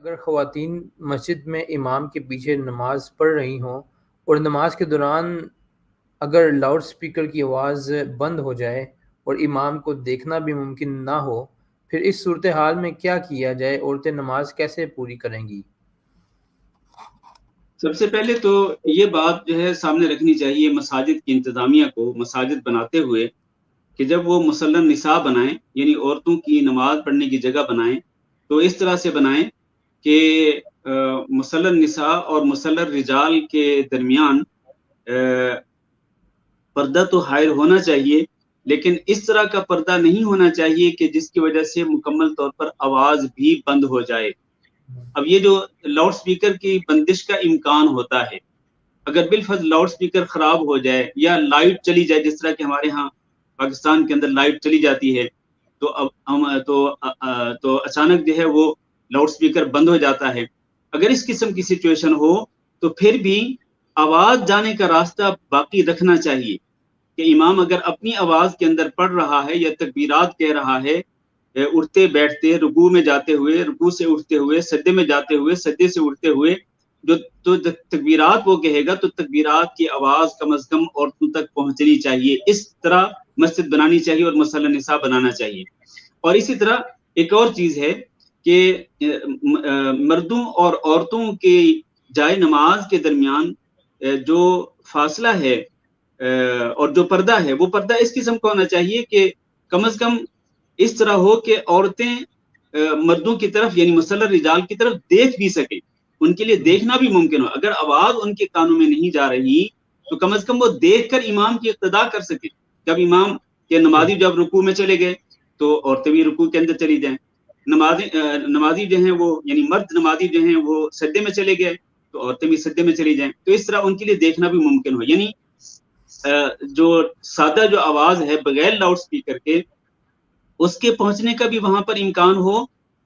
اگر خواتین مسجد میں امام کے پیچھے نماز پڑھ رہی ہوں اور نماز کے دوران اگر لاؤڈ سپیکر کی آواز بند ہو جائے اور امام کو دیکھنا بھی ممکن نہ ہو، پھر اس صورتحال میں کیا کیا جائے؟ عورتیں نماز کیسے پوری کریں گی؟ سب سے پہلے تو یہ بات جو ہے سامنے رکھنی چاہیے مساجد کی انتظامیہ کو، مساجد بناتے ہوئے، کہ جب وہ مصلی النساء بنائیں، یعنی عورتوں کی نماز پڑھنے کی جگہ بنائیں، تو اس طرح سے بنائیں کہ مصلی النساء اور مصلی الرجال کے درمیان پردہ تو حائل ہونا چاہیے، لیکن اس طرح کا پردہ نہیں ہونا چاہیے کہ جس کی وجہ سے مکمل طور پر آواز بھی بند ہو جائے۔ اب یہ جو لاؤڈ سپیکر کی بندش کا امکان ہوتا ہے، اگر بالفرض لاؤڈ سپیکر خراب ہو جائے یا لائٹ چلی جائے، جس طرح کہ ہمارے ہاں پاکستان کے اندر لائٹ چلی جاتی ہے، تو اچانک جو ہے وہ لاؤڈ سپیکر بند ہو جاتا ہے۔ اگر اس قسم کی سچویشن ہو تو پھر بھی آواز جانے کا راستہ باقی رکھنا چاہیے، کہ امام اگر اپنی آواز کے اندر پڑھ رہا ہے یا تکبیرات کہہ رہا ہے، اٹھتے بیٹھتے، رکوع میں جاتے ہوئے، رکوع سے اٹھتے ہوئے، سجدے میں جاتے ہوئے، سجدے سے اٹھتے ہوئے، تو تکبیرات وہ کہے گا تو تکبیرات کی آواز کم از کم عورتوں تک پہنچنی چاہیے۔ اس طرح مسجد بنانی چاہیے اور مصلی النساء بنانا چاہیے۔ اور اسی طرح ایک اور چیز ہے کہ مردوں اور عورتوں کے جائے نماز کے درمیان جو فاصلہ ہے اور جو پردہ ہے، وہ پردہ اس قسم کا ہونا چاہیے کہ کم از کم اس طرح ہو کہ عورتیں مردوں کی طرف، یعنی مصلی الرجال کی طرف دیکھ بھی سکیں، ان کے لیے دیکھنا بھی ممکن ہو۔ اگر آواز ان کے کانوں میں نہیں جا رہی تو کم از کم وہ دیکھ کر امام کی اقتداء کر سکیں۔ جب امام کے نمازی جب رکوع میں چلے گئے تو عورتیں بھی رکوع کے اندر چلی جائیں، نمازی جو ہیں وہ، یعنی مرد نمازی جو ہیں وہ سجدے میں چلے گئے تو عورتیں بھی سجدے میں چلی جائیں، تو اس طرح ان کے لیے دیکھنا بھی ممکن ہو۔ یعنی جو سادہ جو آواز ہے بغیر لاؤڈ سپیکر کے، اس کے پہنچنے کا بھی وہاں پر امکان ہو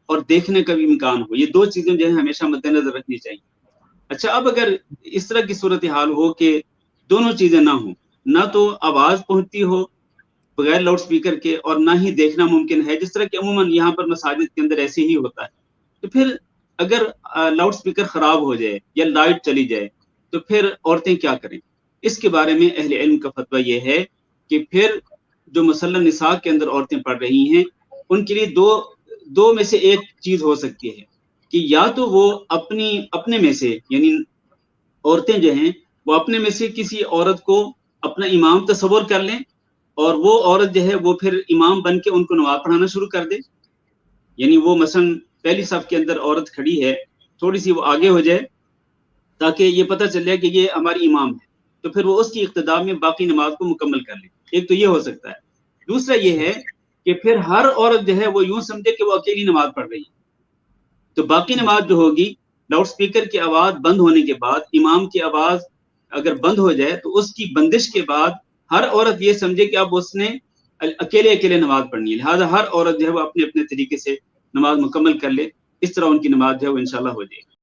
اور دیکھنے کا بھی امکان ہو۔ یہ دو چیزیں جو ہیں ہمیشہ مد نظر رکھنی چاہیے۔ اچھا، اب اگر اس طرح کی صورتحال ہو کہ دونوں چیزیں نہ ہوں، نہ تو آواز پہنچتی ہو بغیر لاؤڈ سپیکر کے اور نہ ہی دیکھنا ممکن ہے، جس طرح کہ عموماً یہاں پر مساجد کے اندر ایسے ہی ہوتا ہے، تو پھر اگر لاؤڈ سپیکر خراب ہو جائے یا لائٹ چلی جائے تو پھر عورتیں کیا کریں؟ اس کے بارے میں اہل علم کا فتویٰ یہ ہے کہ پھر جو مصلی النساء کے اندر عورتیں پڑھ رہی ہیں، ان کے لیے دو میں سے ایک چیز ہو سکتی ہے، کہ یا تو وہ اپنے میں سے، یعنی عورتیں جو ہیں وہ اپنے میں سے کسی عورت کو اپنا امام تصور کر لیں اور وہ عورت جو ہے وہ پھر امام بن کے ان کو نماز پڑھانا شروع کر دے۔ یعنی وہ مثلا پہلی صف کے اندر عورت کھڑی ہے، تھوڑی سی وہ آگے ہو جائے تاکہ یہ پتہ چل جائے کہ یہ ہماری امام ہے، تو پھر وہ اس کی اقتداء میں باقی نماز کو مکمل کر لے۔ ایک تو یہ ہو سکتا ہے۔ دوسرا یہ ہے کہ پھر ہر عورت جو ہے وہ یوں سمجھے کہ وہ اکیلی نماز پڑھ رہی ہے، تو باقی نماز جو ہوگی لاؤڈ سپیکر کی آواز بند ہونے کے بعد، امام کی آواز اگر بند ہو جائے تو اس کی بندش کے بعد ہر عورت یہ سمجھے کہ اب اس نے اکیلے نماز پڑھنی ہے، لہٰذا ہر عورت جو ہے وہ اپنے اپنے طریقے سے نماز مکمل کر لے۔ اس طرح ان کی نماز جو ہے وہ انشاءاللہ ہو جائے گی۔